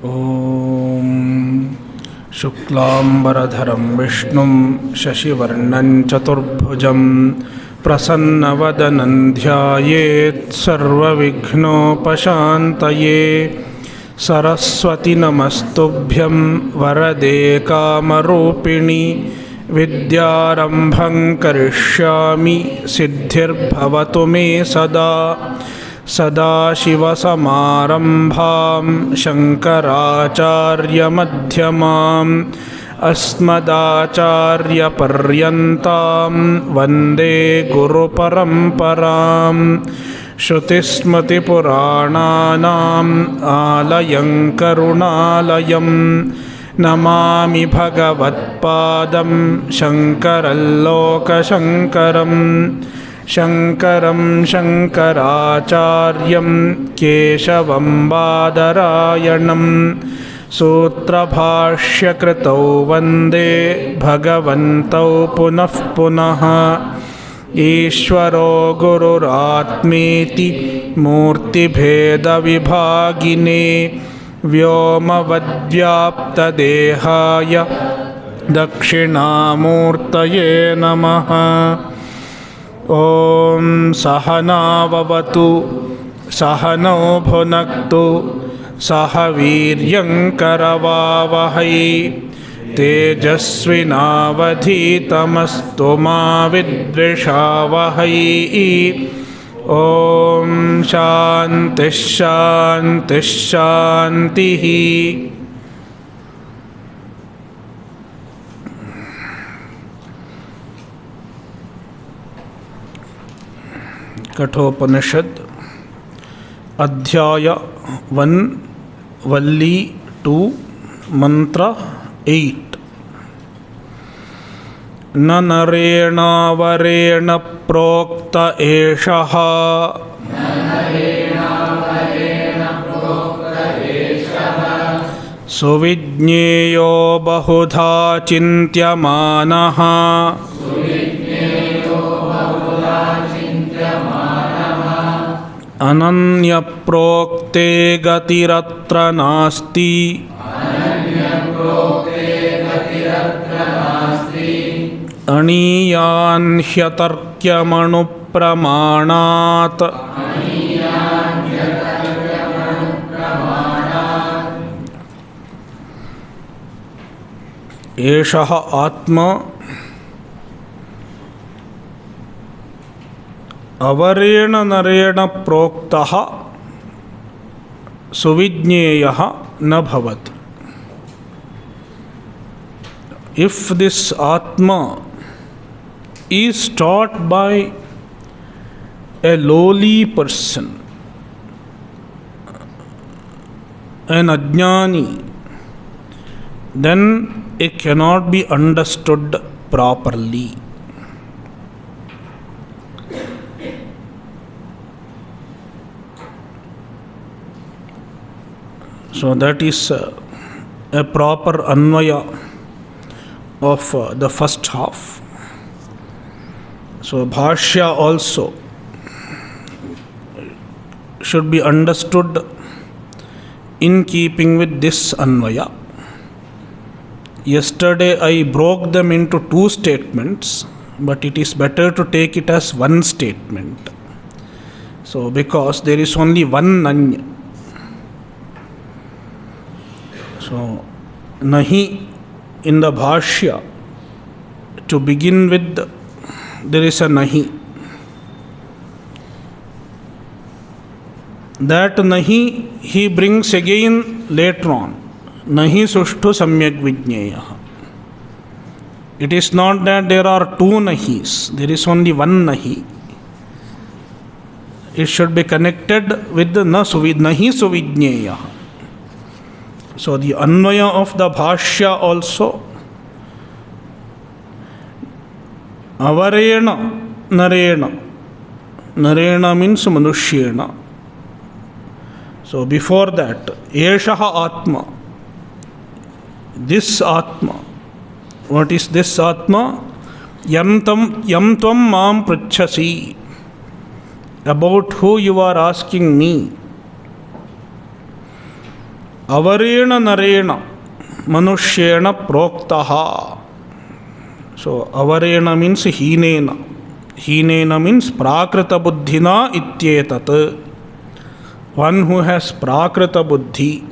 ॐ शुक्लाम्बरधरं विष्णुं शशिवर्णं चतुर्भुजं प्रसन्नवदनं ध्यायेत् सर्वविघ्नोपशान्तये। सरस्वती नमस्तुभ्यं वरदे कामरूपिणि विद्यारम्भं करिष्यामि सिद्धिर्भवतु मे सदा। सदाशिवसमारम्भां शङ्कराचार्यमध्यमाम् अस्मदाचार्यपर्यन्तां वन्दे गुरुपरम्पराम्। श्रुतिस्मृतिपुराणानाम् आलयं करुणालयं नमामि भगवत्पादं शङ्करं लोकशङ्करम्। शङ्करं शङ्कराचार्यं केशवं बादरायणं सूत्रभाष्यकृतौ वन्दे भगवन्तौ पुनः पुनः। ईश्वरो गुरुरात्मेति मूर्तिभेदविभागिने व्योमवद्व्याप्तदेहाय दक्षिणामूर्तये नमः। ॐ सहनाववतु सहनौ भुनक्तु सह वीर्यङ्करवावहै तेजस्विनावधीतमस्तु मा विद्विषावहै। ॐ शान्तिः शान्तिः शान्तिः। कठोपनिषद अध्याय 1 वल्ली 2 मंत्र 8। न नरेणावरेण प्रोक्त एषः सुविज्ञेयो बहुधा चिन्त्यमानः। अनन्यप्रोक्ते गतिरत्र नास्ति। अणीयान् ह्यतर्क्यमणुप्रमाणात्। एषः आत्मा अवरेण नरेण प्रोक्तः सुविज्ञेयः न भवति। If this Atma is taught by a lowly person, an ajnani, then it cannot be understood properly. So that is a proper anvaya of the first half. So Bhāshya also should be understood in keeping with this anvaya. Yesterday I broke them into 2 statements, but it is better to take it as one statement. So because there is only one nanya. So, nahi in the Bhāshya, to begin with, there is a nahi. That nahi he brings again later on. Nahi sushtu samyak vijñeya. It is not that there are 2 nahis, there is only one nahi. It should be connected with the nahi suvijñeya. So the anvaya of the Bhāshya also, avarena narena. Narena means manushyena. So before that, eshaha atma. This atma. What is this atma? Yam tvam mam pritchasi. About who you are asking me. avarena narena manushyena proktaha. So avarena means heenena. Heenena means prakrita buddhina ityetat. One who has prakrita buddhi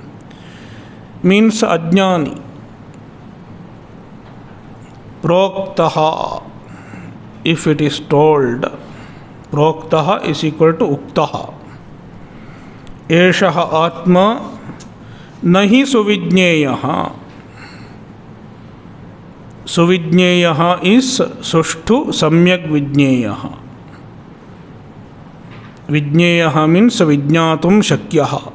means ajnani. Proktaha, if it is told, proktaha is equal to uktaha. Eshaha atma nahi suvijñeyaha. Suvijñeyaha is sushtu samyak vijñeyaha. Vijñeyaha means vijñatum shakyaha.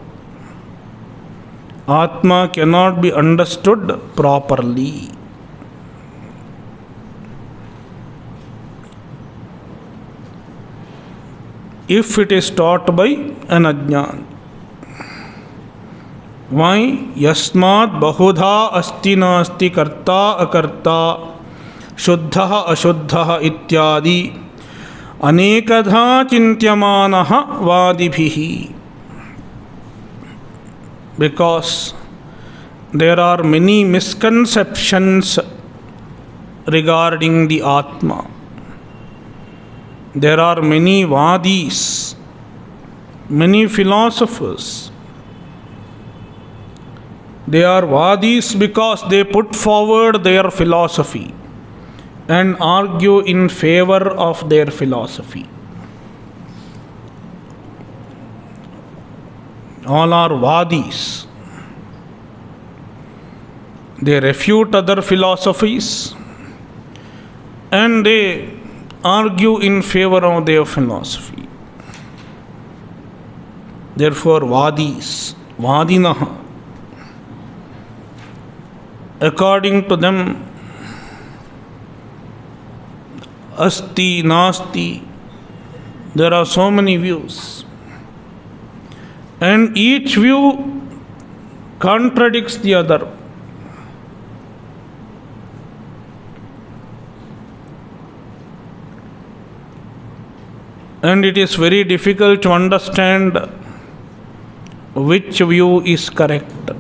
Atma cannot be understood properly. If it is taught by an ajnani. Why? Yasmat bahudha asti nasti karta akarta shuddha ashuddha ityadi anekadha chintyamanaha vadibhihi. Because there are many misconceptions regarding the Atma. There are many vadis, many philosophers. They are vadis because they put forward their philosophy and argue in favor of their philosophy. All are vadis. They refute other philosophies and they argue in favor of their philosophy. Therefore, vadis, vadinaha, according to them, asti, nasti, there are so many views. And each view contradicts the other. And it is very difficult to understand which view is correct.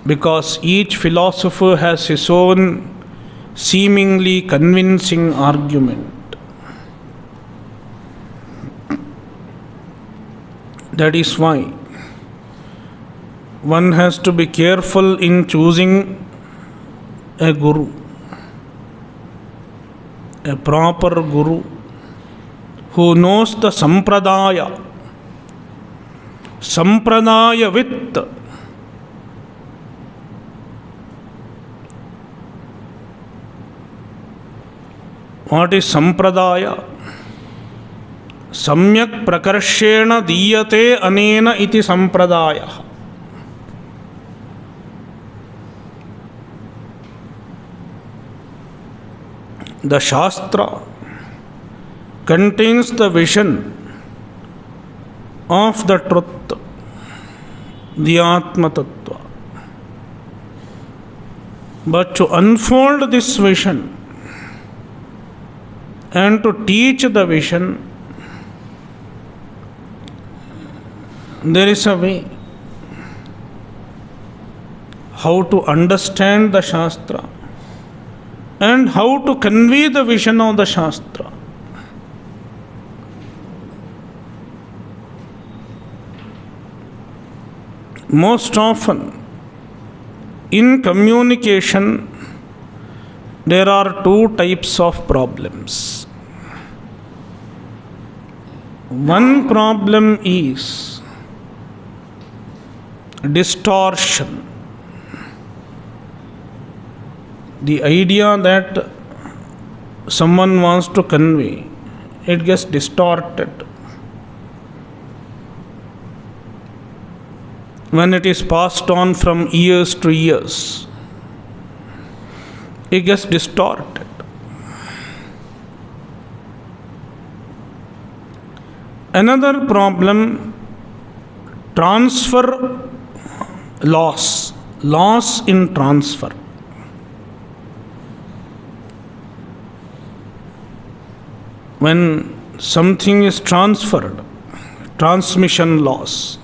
Because each philosopher has his own seemingly convincing argument. That is why one has to be careful in choosing a guru. A proper guru who knows the sampradaya. Sampradaya with. What is sampradaya? Samyak prakarshena diyate anena iti sampradaya. The Shastra contains the vision of the truth, the Atma Tattva. But to unfold this vision and to teach the vision, there is a way how to understand the Shastra and how to convey the vision of the Shastra. Most often, in communication, there are two types of problems. One problem is distortion. The idea that someone wants to convey, it gets distorted when it is passed on from years to years. It gets distorted. Another problem, transfer loss, loss in transfer. When something is transferred, transmission loss,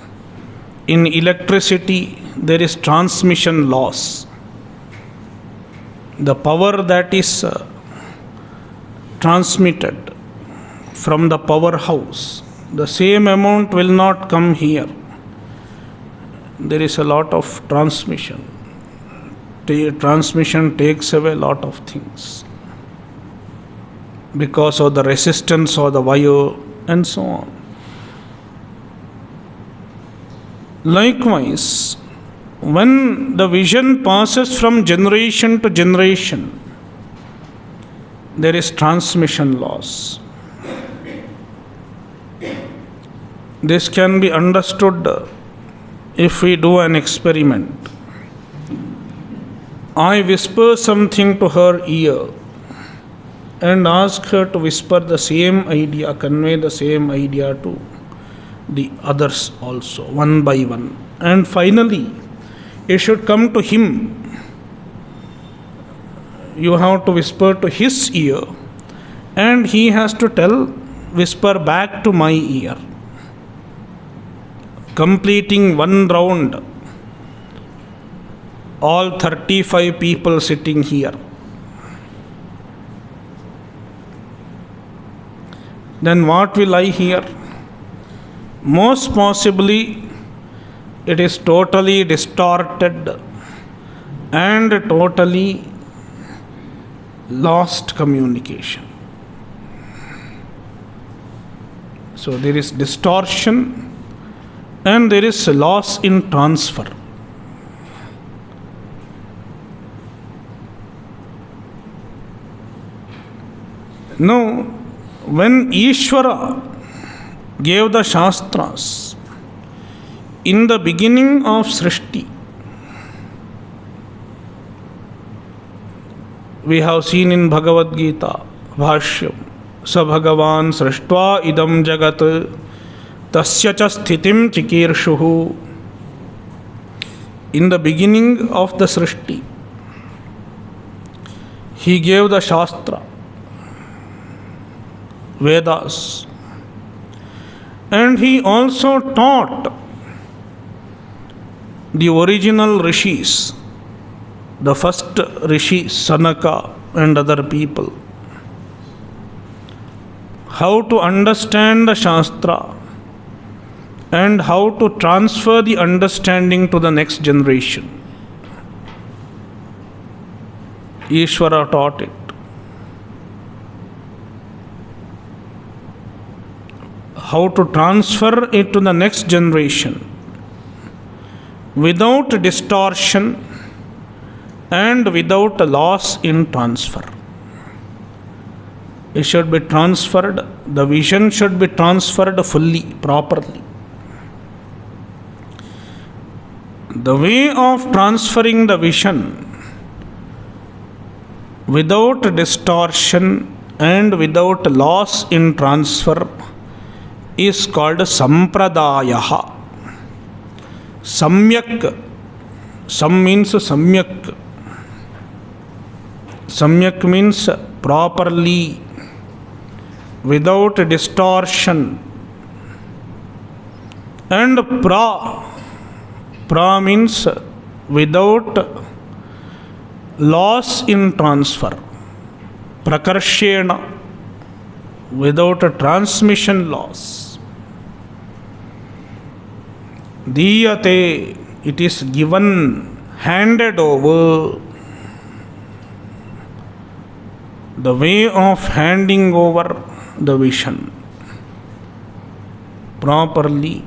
In electricity, there is transmission loss. The power that is transmitted from the powerhouse, the same amount will not come here. There is a lot of transmission. Transmission takes away a lot of things because of the resistance of the wire and so on. Likewise, when the vision passes from generation to generation, there is transmission loss. This can be understood if we do an experiment. I whisper something to her ear and ask her to whisper the same idea, convey the same idea to the others also, one by one. And finally, it should come to him. You have to whisper to his ear, and he has to whisper back to my ear, completing one round. All 35 people sitting here. Then what will I hear? Most possibly, it is totally distorted and totally lost communication. So there is distortion and there is loss in transfer. Now, when Ishvara gave the Shastras, in the beginning of Srishti, we have seen in Bhagavad Gita, Bhāshya, Sa Bhagavan Srishtva idam jagat tasya cha sthitim chikirshuhu. In the beginning of the Srishti, he gave the Shastra, Vedas, and he also taught the original rishis, the first rishi Sanaka and other people, how to understand the Shastra and how to transfer the understanding to the next generation. Ishvara taught it. How to transfer it to the next generation without distortion and without a loss in transfer. It should be transferred, the vision should be transferred fully, properly. The way of transferring the vision without distortion and without loss in transfer is called Sampradayaha. Samyak. Sam means Samyak. Samyak means properly, without distortion. And pra means without loss in transfer. Prakarshena, without a transmission loss. Diyate, it is given, handed over. The way of handing over the vision properly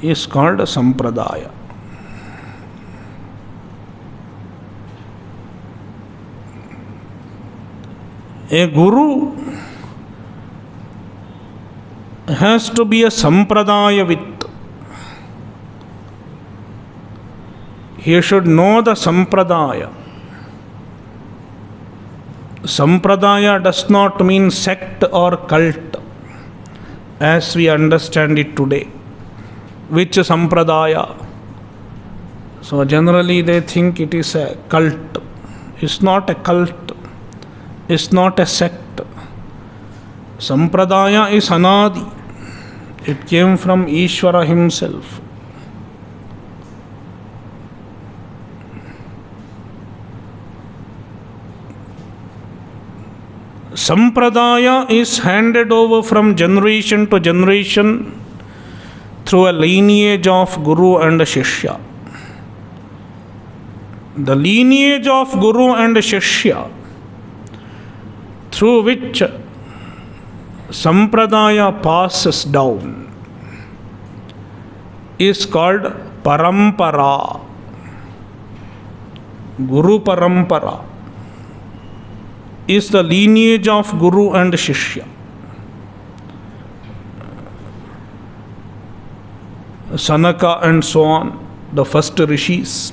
is called Sampradaya. A guru has to be a Sampradayavit. He should know the Sampradaya. Sampradaya does not mean sect or cult as we understand it today. Which Sampradaya? So generally they think it is a cult. It's not a cult. It's not a sect. Sampradaya is Anadi. It came from Ishvara himself. Sampradaya is handed over from generation to generation through a lineage of Guru and Shishya. The lineage of Guru and Shishya through which Sampradaya passes down is called Parampara. Guru Parampara is the lineage of Guru and Shishya. Sanaka and so on, the first rishis,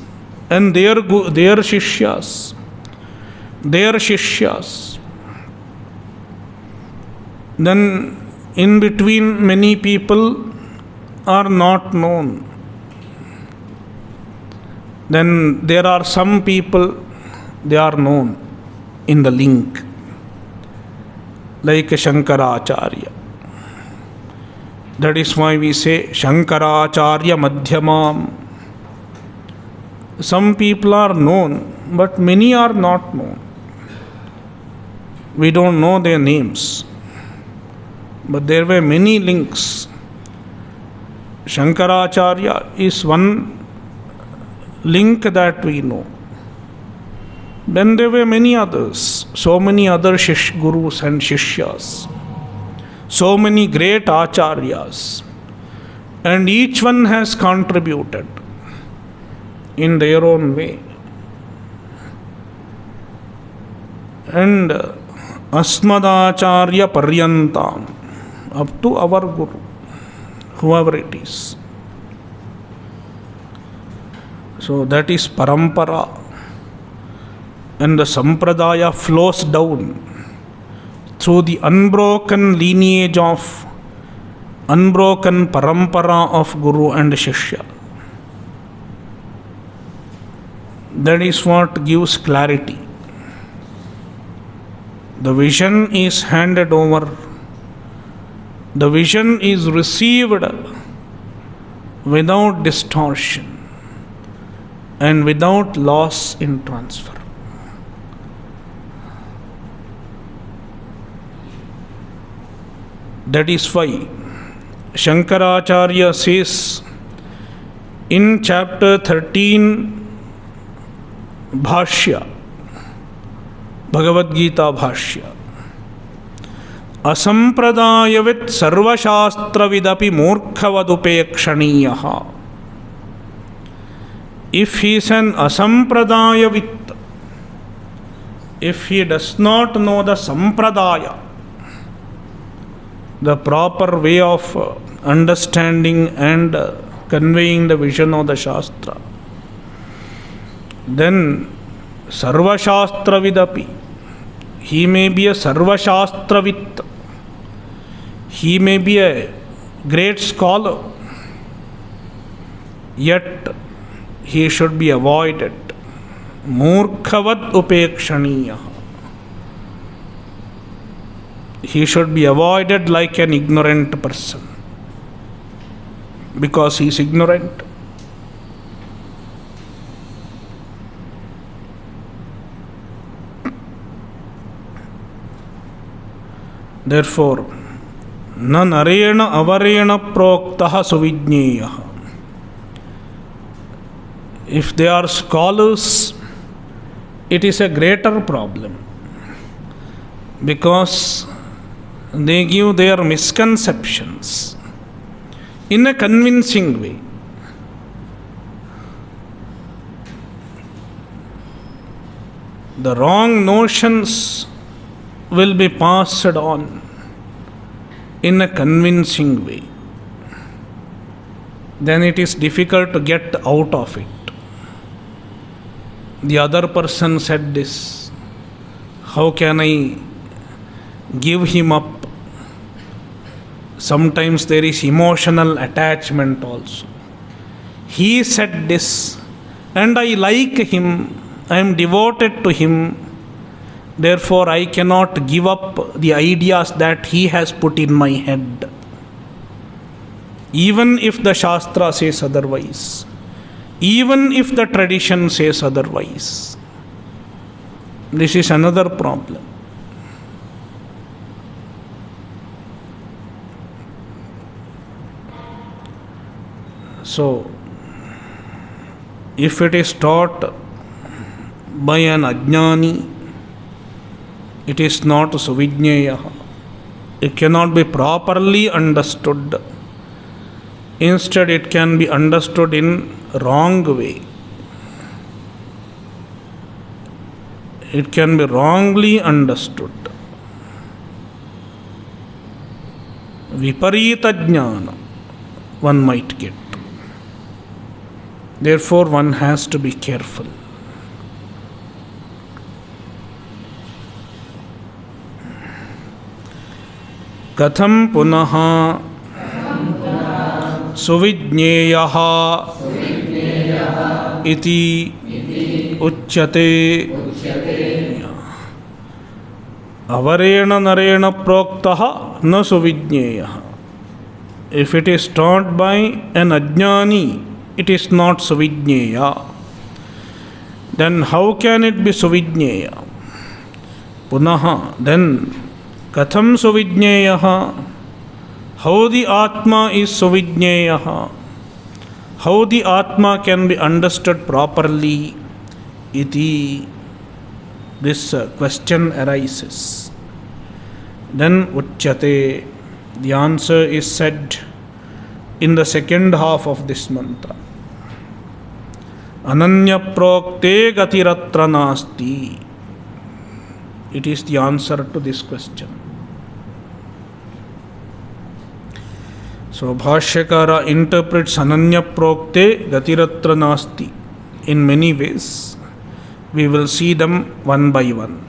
and their Shishyas, Then in between, many people are not known. Then there are some people, they are known in the link, like Shankaracharya. That is why we say Shankaracharya Madhyamam. Some people are known, but many are not known. We don't know their names. But there were many links. Shankaracharya is one link that we know. Then there were many others, so many other gurus and shishyas, so many great acharyas, and each one has contributed in their own way. And Asmadacharya Paryantam, up to our Guru, whoever it is. So that is Parampara. And the Sampradaya flows down through the unbroken lineage of, unbroken Parampara of Guru and Shishya. That is what gives clarity. The vision is handed over. The vision is received without distortion and without loss in transfer. That is why Shankaracharya says in chapter 13, Bhāshya, Bhagavad Gita Bhāshya, Asampradayavit sarvashastravidapi murkhavadupekshaniyaha. If he is an asampradayavit, if he does not know the sampradaya, the proper way of understanding and conveying the vision of the Shastra, then Sarvashastravidapi, he may be a Sarvashastravit, he may be a great scholar, yet he should be avoided. Murkhavad upekshaniyaha. He should be avoided like an ignorant person, because he is ignorant. Therefore, na narena avarena proktaha suvijñeyaha. If they are scholars, it is a greater problem, because they give their misconceptions in a convincing way. The wrong notions will be passed on in a convincing way. Then it is difficult to get out of it. The other person said this. How can I give him up? Sometimes there is emotional attachment also. He said this, and I like him, I am devoted to him, therefore I cannot give up the ideas that he has put in my head, even if the Shastra says otherwise, even if the tradition says otherwise. This is another problem. So, if it is taught by an ajnani, it is not suvijñeya. It cannot be properly understood. Instead, it can be understood in wrong way. It can be wrongly understood. Viparita jnana one might get. Therefore, one has to be careful. Katham punaha suvijñeyaha iti uchyate avarena narena proktaha na suvijñeyaha. If it is taught by an ajnani, it is not suvijñeya. Then how can it be suvijñeya? Punaha, then katham suvijñeyaha? How the Atma is suvijñeyaha? How the Atma can be understood properly? Iti. This question arises. Then uchyate. The answer is said in the second half of this mantra. Ananya prokte gatiratra nasti. It is the answer to this question. So Bhāshyakara interprets Ananya prokte gatiratra nasti in many ways. We will see them one by one.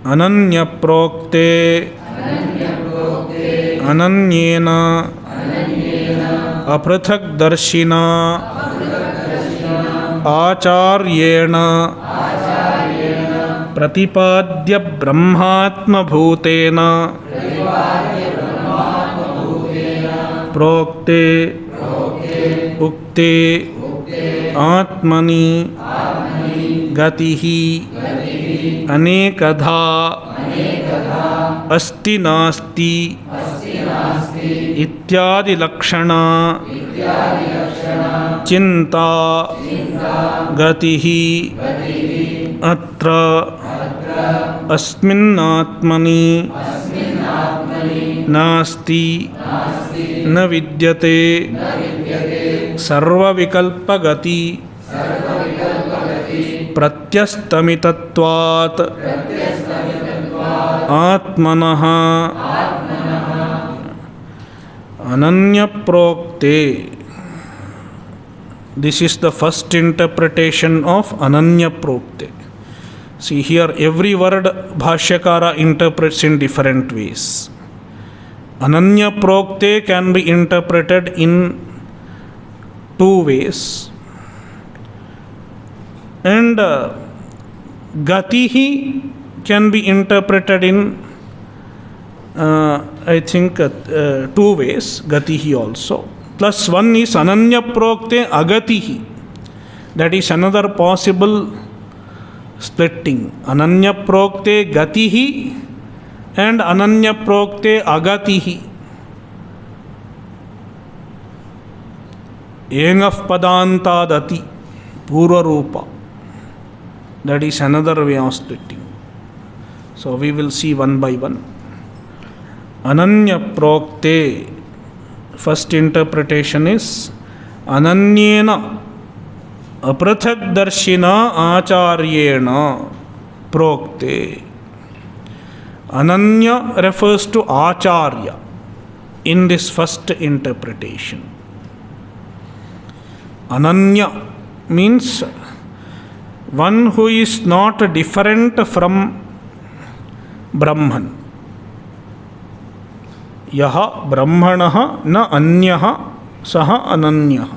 Ananya prokte ananyena aprathak darshina acharyena pratipadya brahmatma bhutena prokte ukte atmani gatihi anekadha अस्ति नास्ति इत्यादि लक्षणा चिंता गतिः अत्र अस्मिन्नात्मनि नास्ति न विद्यते सर्वविकल्पगति प्रत्यस्तमितत्वात् आत्मनः ananya prokte. This is the first interpretation of ananya prokte. See here, every word Bhāshyakara interprets in different ways. Ananya prokte can be interpreted in two ways, and gatihi can be interpreted in I think two ways, gatihi also. Plus one is ananya prokte agatihi. That is another possible splitting. Ananya prokte gatihi and ananya prokte agatihi. Engaf padantadati purva rupa. That is another way of splitting. So we will see one by one. Ananya prokte, first interpretation is ananyena aprathak darshina acharyena prokte. Ananya refers to acharya in this first interpretation. Ananya means one who is not different from Brahman. Yaha Brahmanaha na anyaha saha ananyaha.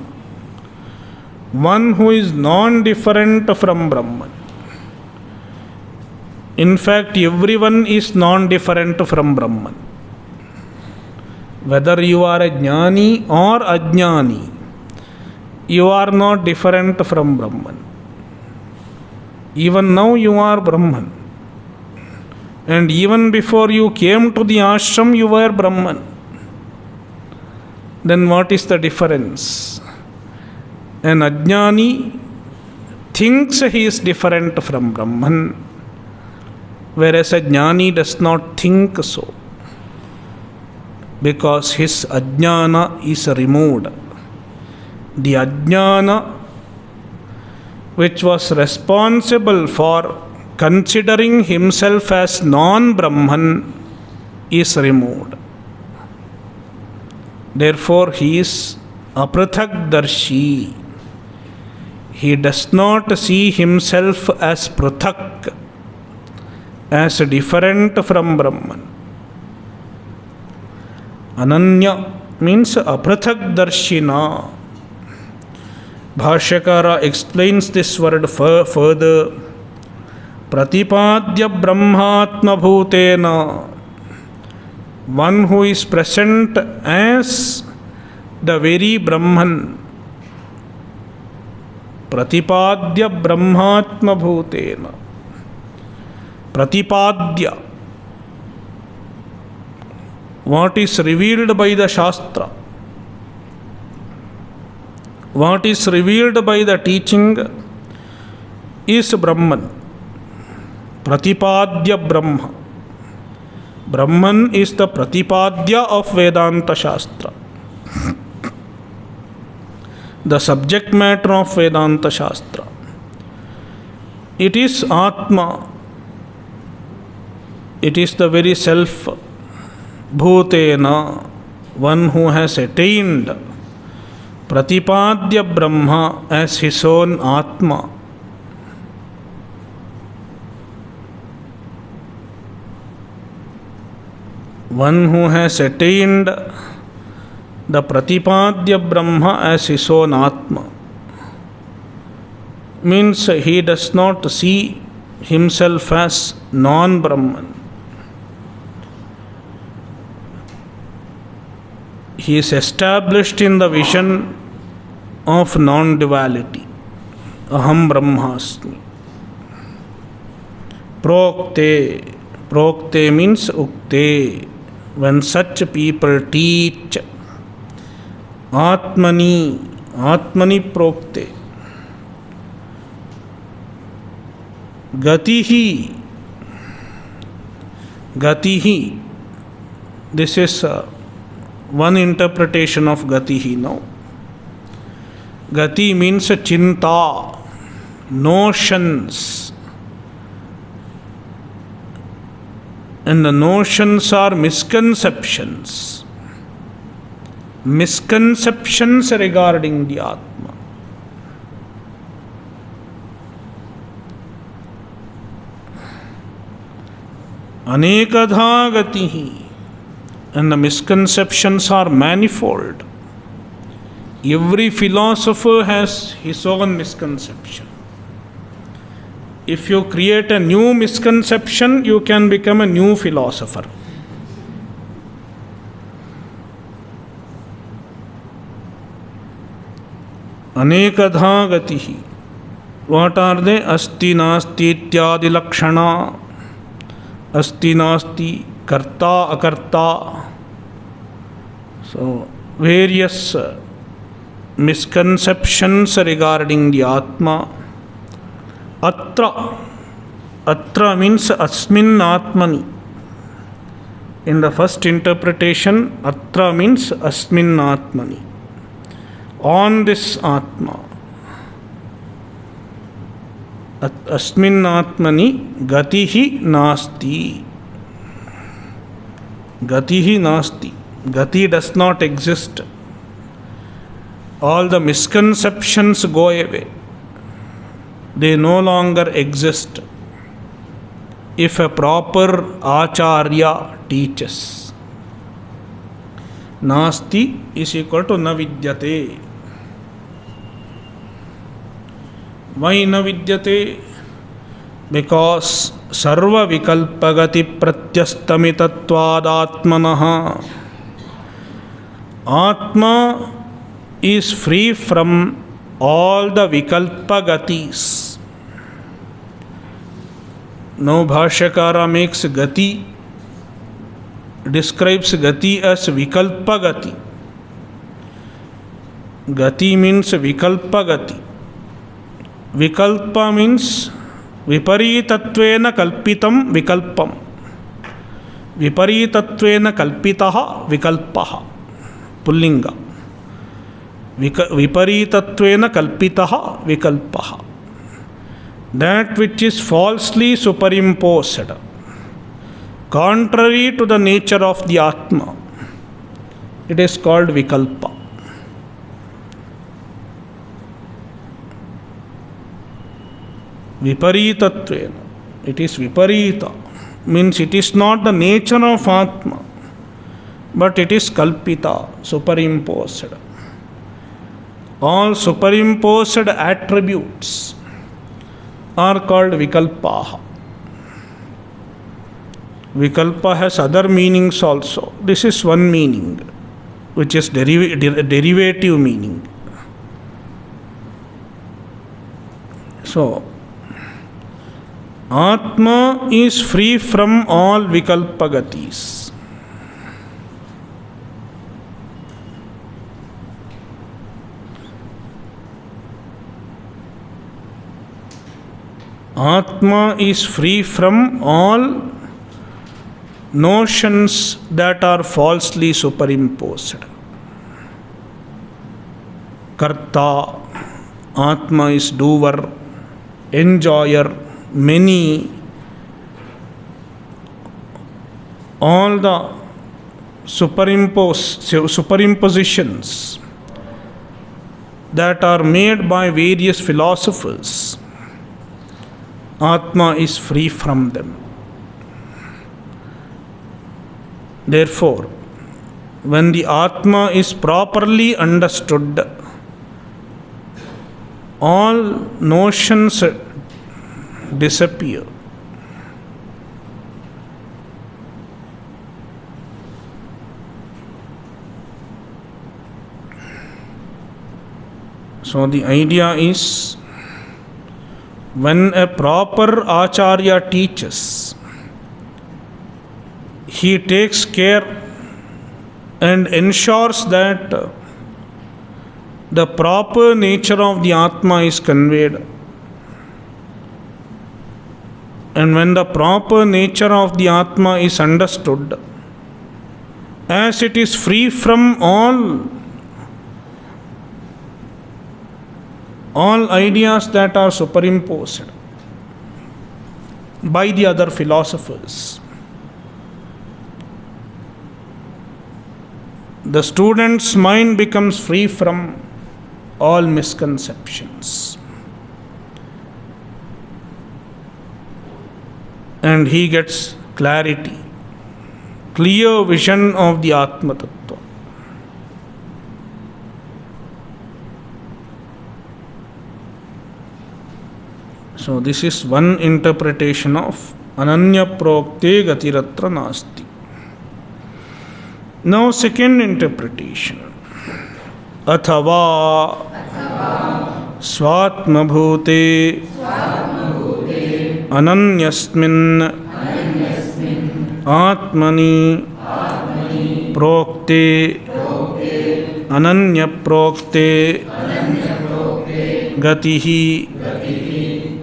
One who is non-different from Brahman. In fact, everyone is non-different from Brahman. Whether you are a jnani or ajnani, you are not different from Brahman. Even now you are Brahman. And even before you came to the ashram, you were Brahman. then what is the difference? An ajnani thinks he is different from Brahman, whereas a jnani does not think so, because his ajnana is removed. The ajnana which was responsible for considering himself as non-Brahman is removed. Therefore, he is aprithakdarshi. He does not see himself as prithak, as different from Brahman. Ananya means aprithakdarshina. Bhāshyakara explains this word further. Pratipadya brahmatma bhutena. One who is present as the very Brahman. Pratipadya brahmatma bhutena. Pratipadya. What is revealed by the Shastra? What is revealed by the teaching is Brahman. Pratipadya Brahma. Brahman is the Pratipadya of Vedanta Shastra. The subject matter of Vedanta Shastra. It is Atma. It is the very self. Bhutena, one who has attained Pratipadya Brahma as his own Atma. One who has attained the Pratipadya Brahma as his own Atma means he does not see himself as non-Brahman. He is established in the vision of non-duality. Aham Brahmasmi. Prokte. Prokte means ukte. When such people teach Atmani, Atmani prokte. Gatihi. Gatihi. This is one interpretation of Gatihi now. Gati means chinta, notions. And the notions are misconceptions. Misconceptions regarding the Atma. Anekadha gatihi. And the misconceptions are manifold. Every philosopher has his own misconception. If you create a new misconception, you can become a new philosopher. Anekadha gatihi. What are they? Asti nasti ityadi lakshana. Asti nasti, karta akarta. So, various misconceptions regarding the Atma. Atra. Atra means asmin atmani. In the first interpretation, Atra means asmin atmani. On this Atma. Asmin atmani gatihi nasti. Gatihi nasti. Gati does not exist. All the misconceptions go away. They no longer exist if a proper acharya teaches. Nasti is equal to na vidyate. Why na vidyate? Because sarva vikalpagati pratyastamitatvad atmanaha. Atma is free from all the vikalpagatis. Now Bhāshyakara makes gati, describes gati as vikalpagati. Gati means vikalpa gati. Vikalpa means viparitatvena kalpitam vikalpam. Viparitatvena kalpitaha vikalpaha. Pullinga. Viparitatvena kalpitaha vikalpaha. That which is falsely superimposed, contrary to the nature of the Atma, it is called vikalpa. Viparitatvena. It is viparita. Means it is not the nature of Atma, but it is kalpita, superimposed. All superimposed attributes are called vikalpaha. Vikalpa has other meanings also. This is one meaning, which is derivative meaning. So, Atma is free from all vikalpa gatis. Atma is free from all notions that are falsely superimposed. Karta, Atma is doer, enjoyer, many. All the superimpositions that are made by various philosophers, Atma is free from them. Therefore, when the Atma is properly understood, all notions disappear. So the idea is, when a proper Acharya teaches, he takes care and ensures that the proper nature of the Atma is conveyed. And when the proper nature of the Atma is understood, as it is free from all ideas that are superimposed by the other philosophers, the student's mind becomes free from all misconceptions. And he gets clarity, clear vision of the Atma Tattva. So this is one interpretation of Ananya Prokte Gatiratra Nasti. Now second interpretation. Athava Swatma Bhute Ananyasmin Atmani Prokte Ananya Prokte Gatihi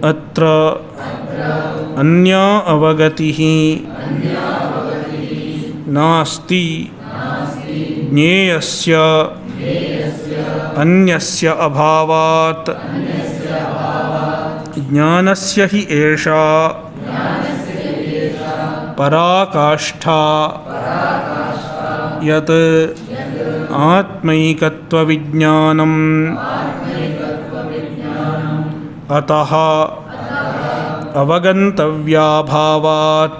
Atra Anya Avagatihi Nasti Jneyasya Anyasya Abhavat Jnanasya hi esha Parakashtha Yat Atmaikatva Vijnanam Ataha Avagantavya Bhavat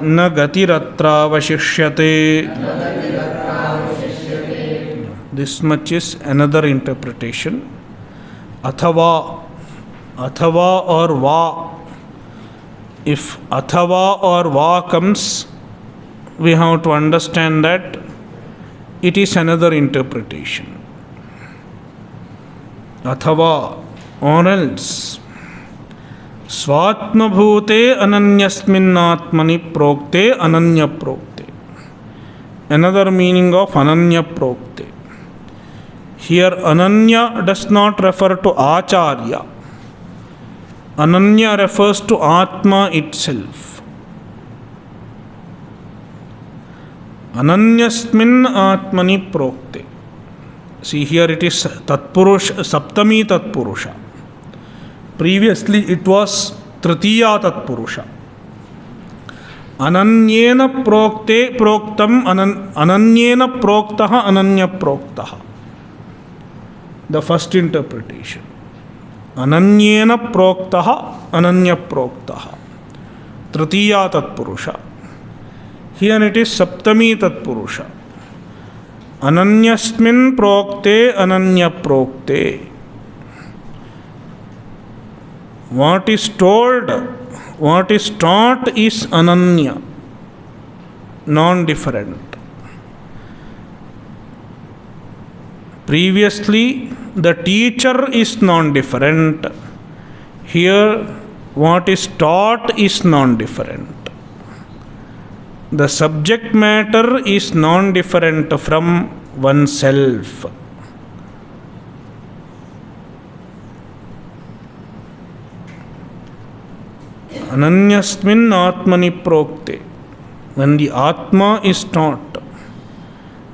Na Gatiratra Vashishyate. This much is another interpretation. Athava or va. If athava or va comes, we have to understand that it is another interpretation. Athava or else. Swatma bhute ananyasmin atmani prokte ananya prokte. Another meaning of ananya prokte. Here Ananya does not refer to Acharya. Ananya refers to Atma itself. Ananyasmin Atmani Prokte. See, here it is Tatpurusha, Saptami Tatpurusha. Previously it was Tritiya Tatpurusha. Ananyena Prokte Proktam Ananyena Proktaha Ananya Proktaha. The first interpretation. Ananyena Proktaha Ananya Proktaha. Tritiya Tatpurusha. Here it is Saptami Tatpurusha. Ananyasmin Prokte Ananya Prokte. What is told, what is taught is Ananya, non-different. Previously, the teacher is non-different. Here, what is taught is non-different. The subject matter is non-different from oneself. Ananyasmin Atmani Prokte. When the Atma is taught,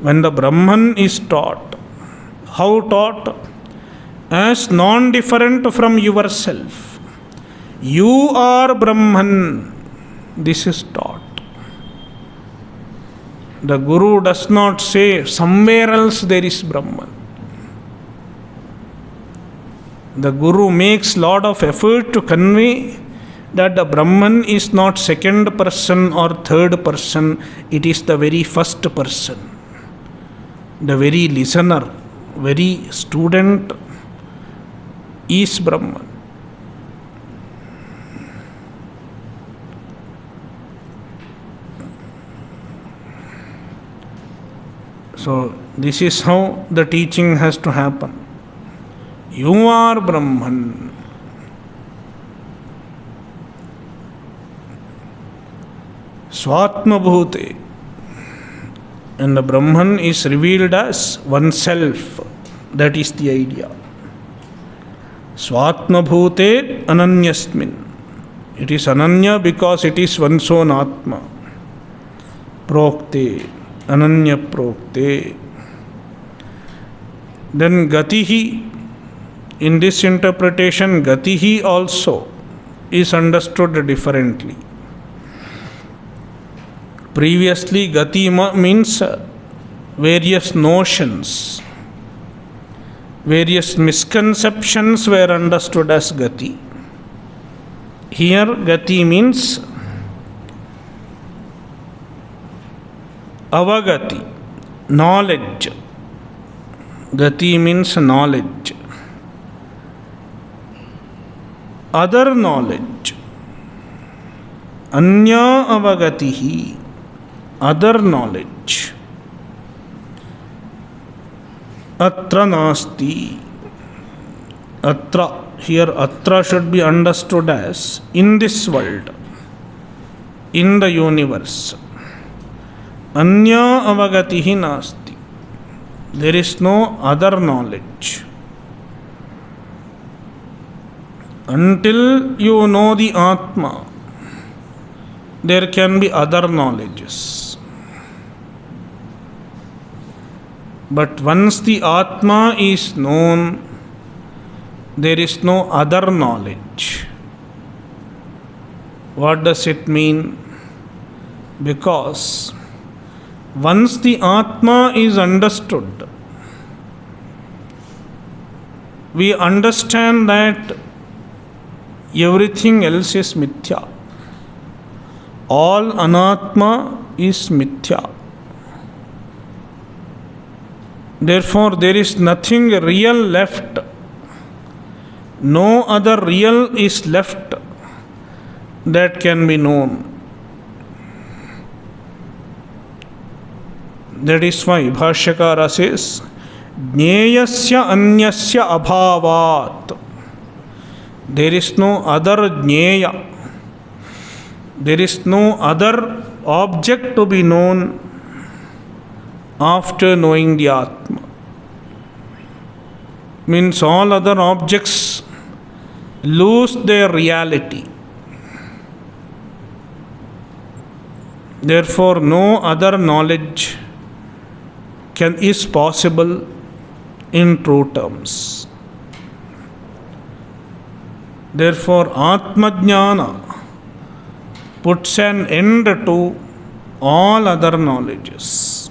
when the Brahman is taught, how taught? As non-different from yourself. You are Brahman. This is taught. The Guru does not say somewhere else there is Brahman. The Guru makes lot of effort to convey that the Brahman is not second person or third person, it is the very first person. The very listener, very student is Brahman. So, this is how the teaching has to happen. You are Brahman. Swatma Bhute. And the Brahman is revealed as oneself. That is the idea. Swatma Bhute Ananyasmin. It is Ananya because it is one's own Atma. Prokte. Ananya Prokte. Then Gatihi. In this interpretation, Gatihi also is understood differently. Previously, Gati means various notions, various misconceptions were understood as Gati. Here, Gati means Avagati, knowledge. Gati means knowledge. Other knowledge. Anya Avagatihi. Other knowledge. Atra nasti. Atra. Here Atra should be understood as in this world, in the universe. Anya avagatihi nasti. There is no other knowledge. Until you know the Atma, there can be other knowledges. But once the Atma is known, there is no other knowledge. What does it mean? Because once the Atma is understood, we understand that everything else is mithya. All anatma is mithya. Therefore, there is nothing real left. No other real is left that can be known. That is why Bhāshyakara says, Jneyasya anyasya abhavat. There is no other jneya. There is no other object to be known after knowing the Atma. means all other objects lose their reality. Therefore, no other knowledge is possible in true terms. Therefore, Atmajnana puts an end to all other knowledges.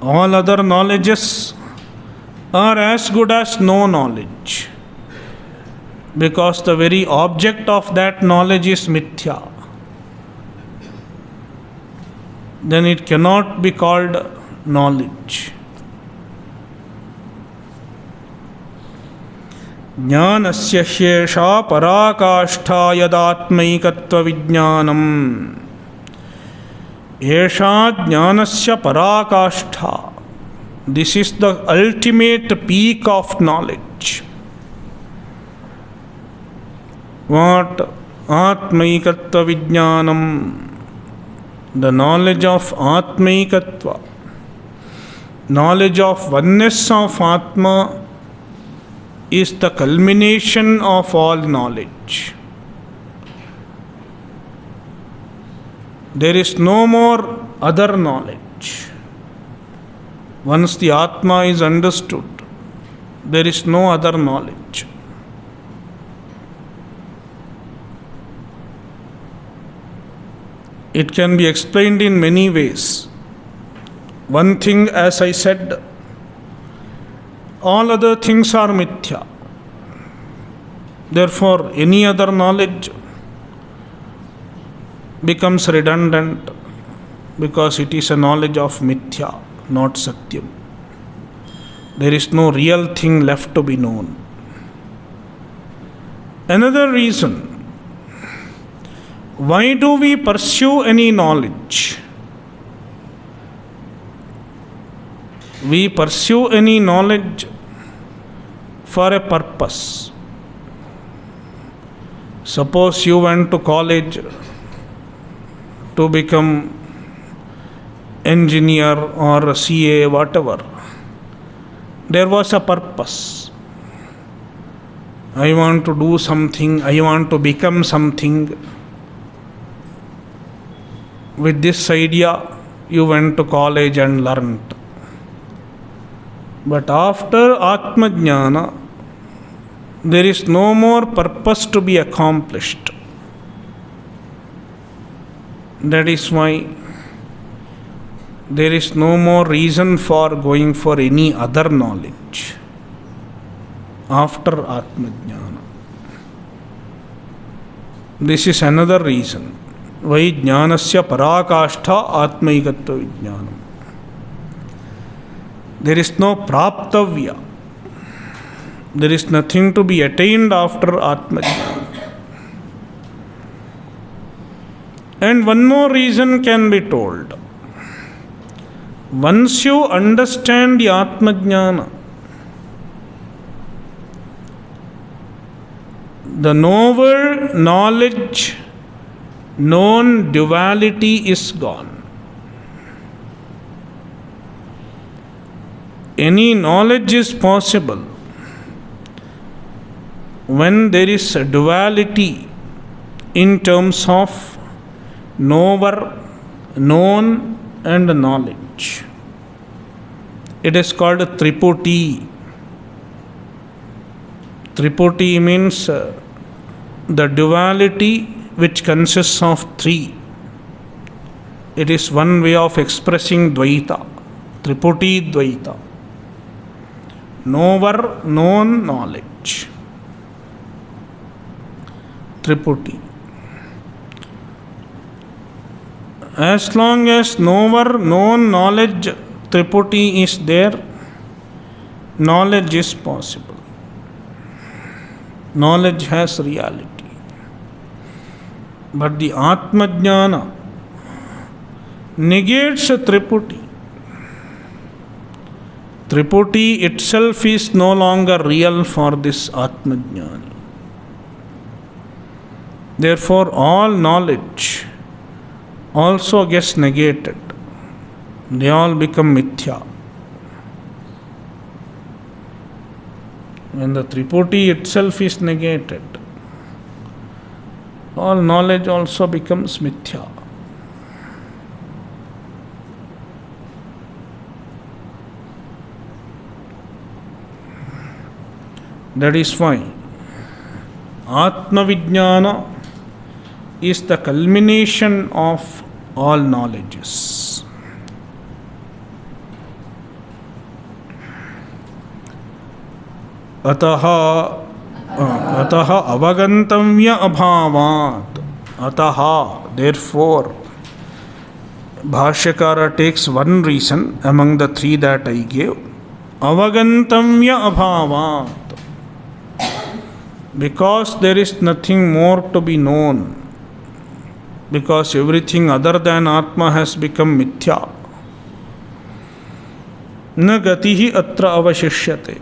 All other knowledges are as good as no knowledge, because the very object of that knowledge is mithya. Then it cannot be called knowledge. Jnanasya shesha parakashtha yadatmaikatva vijnanam. Esha jnanasya parakashtha. This is the ultimate peak of knowledge. What? Atmaikatva vijnanam. The knowledge of Atmaikatva, knowledge of oneness of Atma, is the culmination of all knowledge. There is no more other knowledge. Once the Atma is understood, there is no other knowledge. It can be explained in many ways. One thing, as I said, all other things are mithya. Therefore, any other knowledge becomes redundant, because it is a knowledge of mithya, not satyam. There is no real thing left to be known. Another reason, why do we pursue any knowledge? We pursue any knowledge for a purpose. Suppose you went to college to become engineer or CA, whatever. There was a purpose. I want to do something, I want to become something. With this idea, you went to college and learned. But after Atmajnana, there is no more purpose to be accomplished. That is why there is no more reason for going for any other knowledge after Atmajnana. This is another reason why jnanasya parakashtha atmaikatva vijnanam. There is no praptavya. There is nothing to be attained after Atmajnana. And one more reason can be told. Once you understand the Atmajnana, the novel knowledge, known duality is gone. Any knowledge is possible when there is a duality in terms of knower, known and knowledge. It is called Triputi. Triputi means the duality which consists of three. It is one way of expressing Dvaita. Triputi Dvaita. Knower, known, knowledge. Triputi. As long as knower, known, knowledge, Triputi is there, knowledge is possible. Knowledge has reality. But the Atmajnana negates a Triputi. Triputi itself is no longer real for this Atmajnani. Therefore, all knowledge also gets negated. they all become mithya. When the Tripurti itself is negated, all knowledge also becomes mithya. That is why Atma Vijnana is the culmination of all knowledges. Ataha avagantavya abhavat. Ataha, therefore, Bhāshyakara takes one reason among the three that I gave. Avagantavya abhavat. Because there is nothing more to be known. Because everything other than Atma has become mithya. Na gatihi atra avashishyate.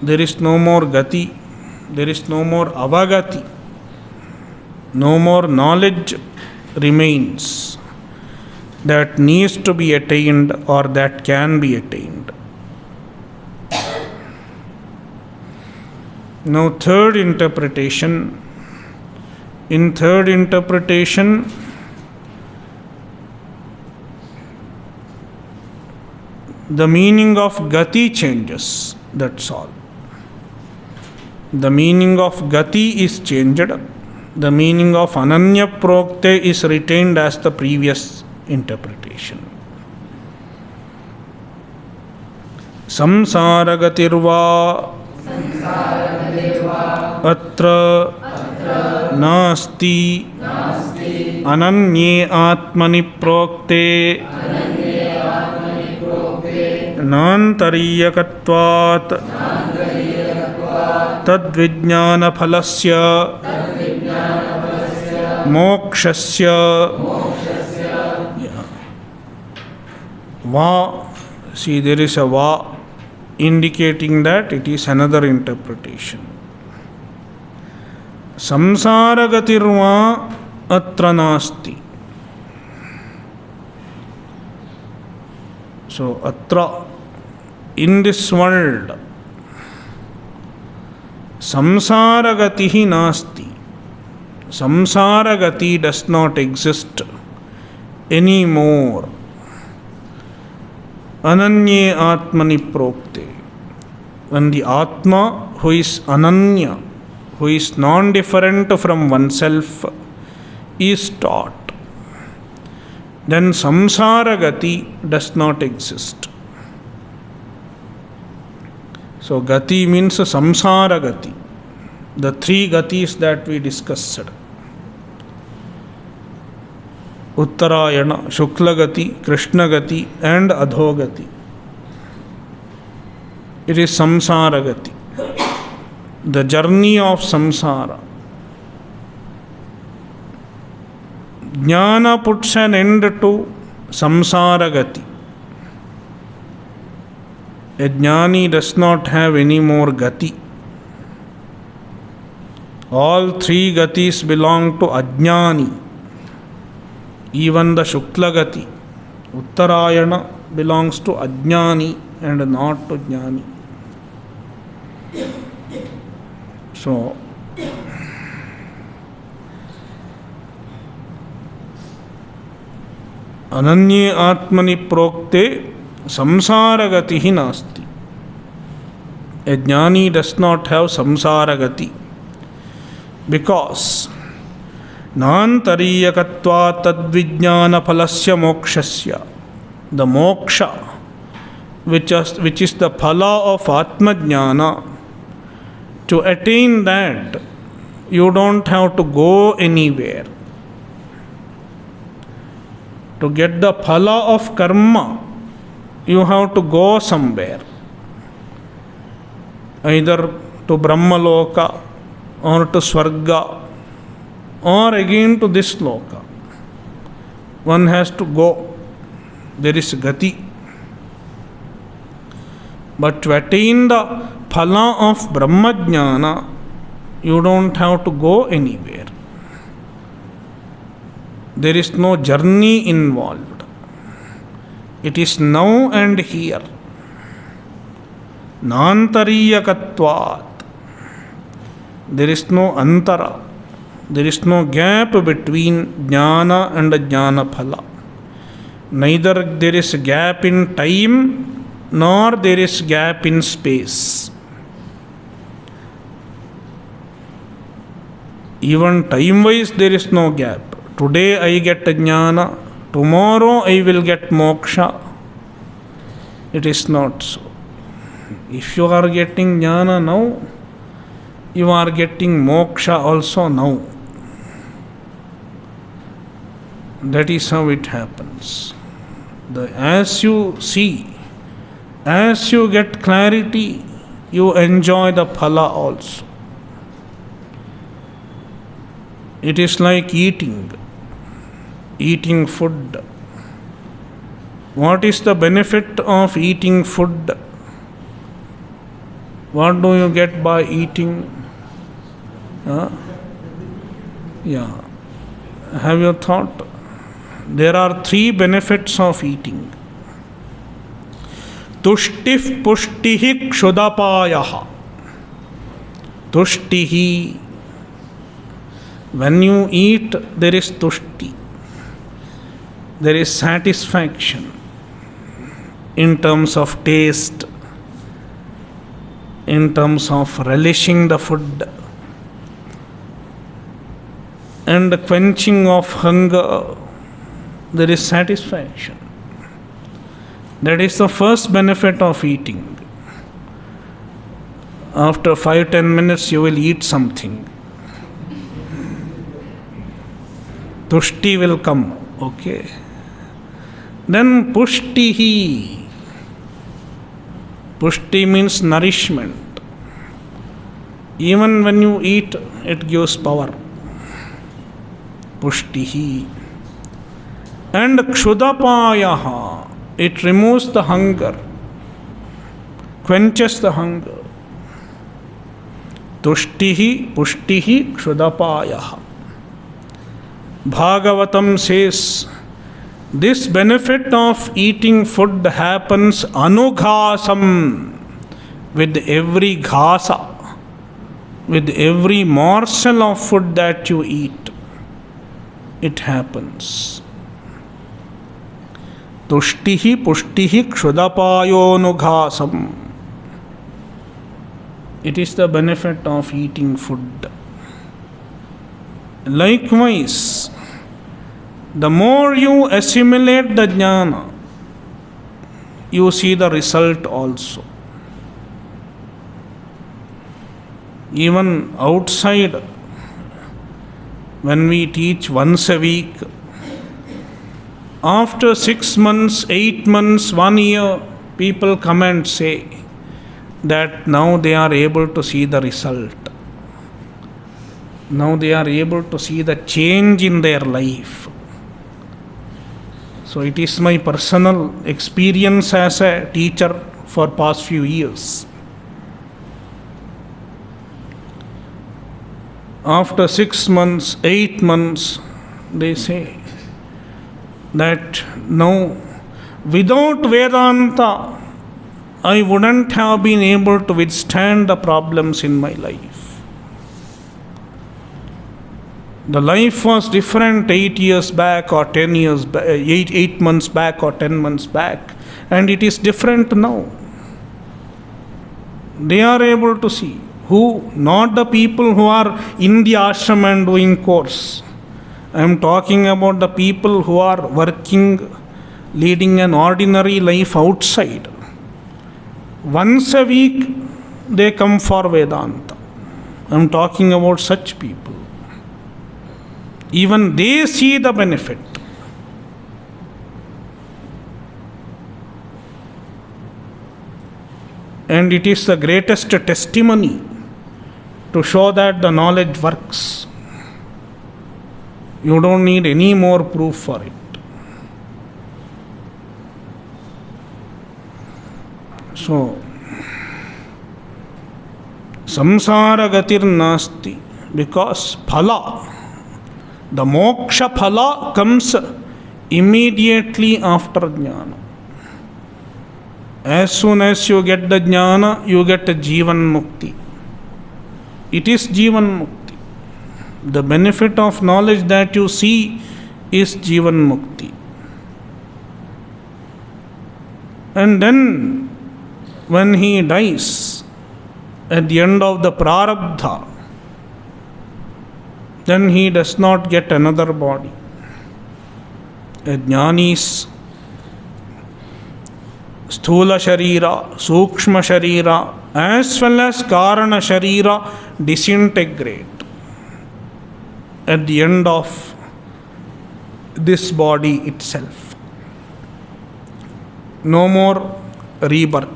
There is no more gati. There is no more avagati. No more knowledge remains that needs to be attained or that can be attained. Now, third interpretation. In third interpretation, the meaning of gati changes. That's all. The meaning of gati is changed. The meaning of ananya prokte is retained as the previous interpretation. Samsara gatirva atra nasti ananye atmani prokte nantariyakatvat tadvijnana phalasya mokshasya. Va, see, there is a va indicating that it is another interpretation. Samsara gatirva atra nasti. So, atra, in this world, samsara gatihi nasti. Samsara gati does not exist anymore. Ananye atmani prokte. When the Atma, who is ananya, who is non-different from oneself, is taught, then samsara gati does not exist. So gati means samsara gati. The three gatis that we discussed. Uttarayana, Shukla gati, Krishna gati and Adhogati. It is samsara gati. The journey of samsara. Jnana puts an end to samsara gati. A jnani does not have any more gati. All three gatis belong to ajnani. Even the Shukla gati, Uttarayana, belongs to ajnani and not to jnani. So, ananye atmani prokte samsara gatihi nasti. A jnani does not have samsara gati because nantariyakatva tadvijnana phalasya mokshasya. The moksha, which is the phala of Atma Jnana, to attain that, you don't have to go anywhere. To get the phala of karma, you have to go somewhere. Either to Brahmaloka or to Swarga or again to this loka. One has to go. There is gati. But to attain the phala of Brahma Jnana, you don't have to go anywhere. There is no journey involved. It is now and here. Nantariyakatvat. There is no antara. There is no gap between jnana and jnana phala. Neither there is gap in time, nor there is gap in space. Even time-wise there is no gap. Today I get jnana, tomorrow I will get moksha. It is not so. If you are getting jnana now, you are getting moksha also now. That is how it happens. As you see, as you get clarity, you enjoy the phala also. It is like eating food. What is the benefit of eating food? What do you get by eating? Yeah. Have you thought? There are 3 benefits of eating. Tushtif pushtihi kshudapayaha. Tushtihi. When you eat, there is tushti. There is satisfaction in terms of taste, in terms of relishing the food, and the quenching of hunger. There is satisfaction. That is the first benefit of eating. After 5-10 minutes, you will eat something. Tushti will come. Okay. Then pushtihi. Pushti means nourishment. Even when you eat, it gives power. Pushtihi. And kshudapayaha. It removes the hunger, quenches the hunger. Tushtihi, pushtihi, kshudapayaha. Bhagavatam says, this benefit of eating food happens anughasam, with every ghasa, with every morsel of food that you eat. It happens. Tushtihi pushtihi kshudapayonughasam. It is the benefit of eating food. Likewise, the more you assimilate the jnana, you see the result also. Even outside, when we teach once a week, after 6 months, 8 months, 1 year, people come and say that now they are able to see the result. Now they are able to see the change in their life. So it is my personal experience as a teacher for past few years. After 6 months, 8 months, they say that now, without Vedanta, I wouldn't have been able to withstand the problems in my life. The life was different 8 years back or 10 years back, 8 months back or 10 months back, and it is different now. They are able to see. Who? Not the people who are in the ashram and doing course. I am talking about the people who are working, leading an ordinary life outside. Once a week, they come for Vedanta. I am talking about such people. Even they see the benefit. And it is the greatest testimony to show that the knowledge works. You don't need any more proof for it. So, samsara gatir nasti, because phala, the moksha phala comes immediately after jnana. As soon as you get the jnana, you get a Jivan Mukti. It is Jivan Mukti. The benefit of knowledge that you see is Jivan Mukti. And then, when he dies, at the end of the prarabdha, then he does not get another body. A jnani's sthula sharira, sukshma sharira, as well as karana sharira disintegrate at the end of this body itself. No more rebirth,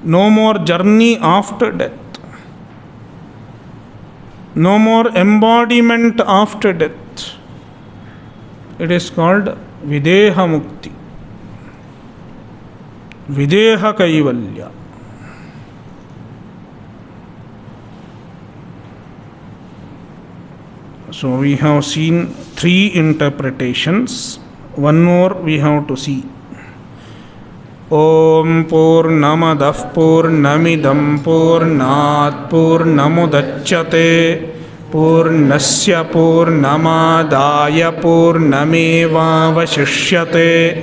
no more journey after death, no more embodiment after death. It is called Videha Mukti, Videha Kaivalya. So we have seen 3 interpretations. One more we have to see. Om Purnamadah Purnamidam Purnat Purnamudachyate Purnasya Purnamadaya Purnamevavashishyate.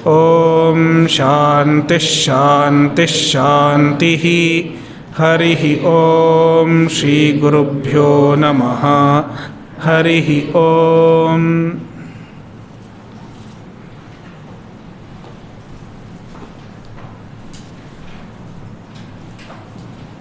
Om Shanti Shanti Shantihi. Harihi Om. Shri Gurubhyo Namaha. Harihi Om.